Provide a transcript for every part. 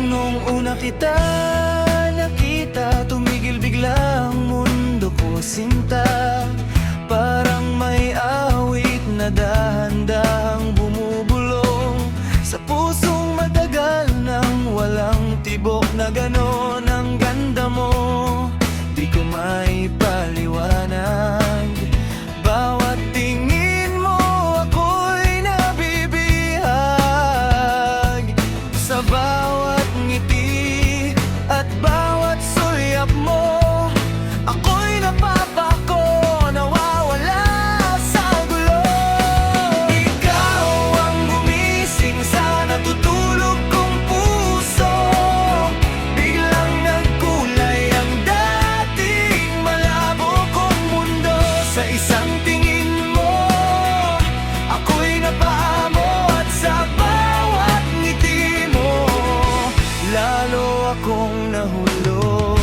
Nung una kita nakita, tumigil bigla ang mundo ko, sinta. Parang may awit na dahan-dahang bumubulong sa pusong matagal nang walang tibok, na ganon ang ganda mo. Di ko maipaliwanag. Bawat tingin mo ako'y nabibihag. Sa bawat ngiti at bawat sulyap mo, ako'y napapako, nawawala sa gulo. Ikaw ang gumising sa natutulog kong puso. Biglang nagkulay ang dating malabo kong mundo. Sa isang tingin mo, ako'y napaamo, at sa bawat ngiti mo, lalo akong nahulog.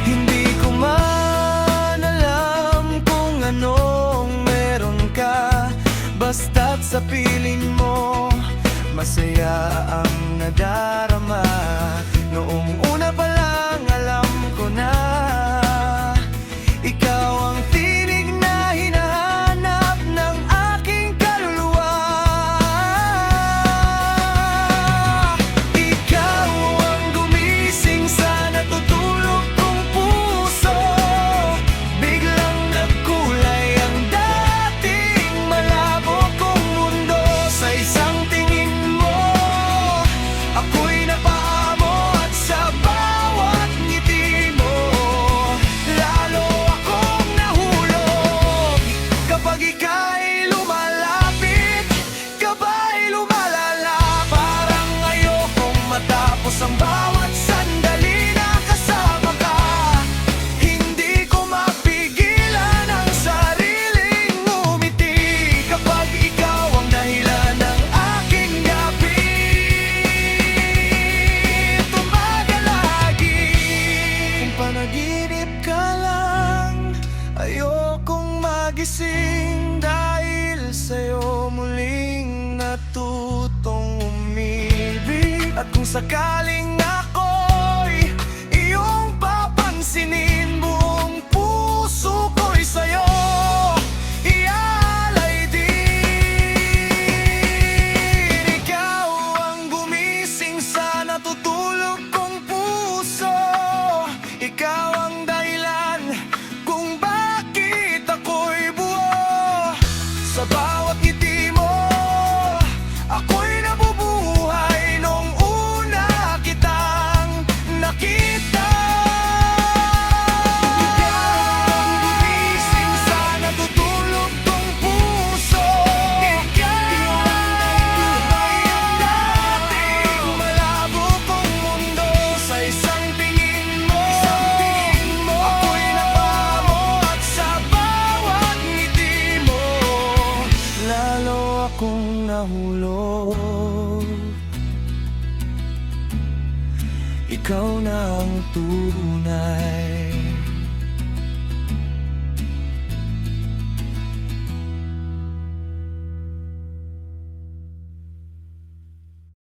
Hindi ko man alam kung anong meron ka, basta't sa piling mo masaya ang nadarama. Noong una pa lang alam ko na ikaw ang tinig na hinahanap ng aking kaluluwa. Ikaw ang gumising sa natutulog kong puso. Biglang nagkulay ang dating malabo kong mundo. Sa isang tingin mo, ako'y napaamo, at sa bawat ngiti mo, lalo akong nahulog. Kapag ika'y lumalapit, kaba'y lumalala. Parang ayokong matapos ang bawat sandali na kasama ka. Hindi ko mapigilan ang sariling ngumiti kapag ikaw ang dahilan ng aking gabi. Tumagal lagi. Kung panaginip ka lang, ayokong magising, dahil sa'yo muling natutong umibig. At kung sakaling ako'y iyong papansinin, buong puso ko'y sa'yo iaalay din. Ikaw ang gumising sa natutulog kong puso. Ikaw ang dahilan kung bakit ako'y buo. Sa bawat ngiti mo, ako'y nabubuhay. Nung una kitang nakita, ikaw ang gumising sa natutulog kong puso. Ikaw ang dating malabo kong mundo. Sa isang tingin mo, ako'y napaamo, at sa bawat ngiti mo, lalo akong nahulog. Ikaw na ang tunay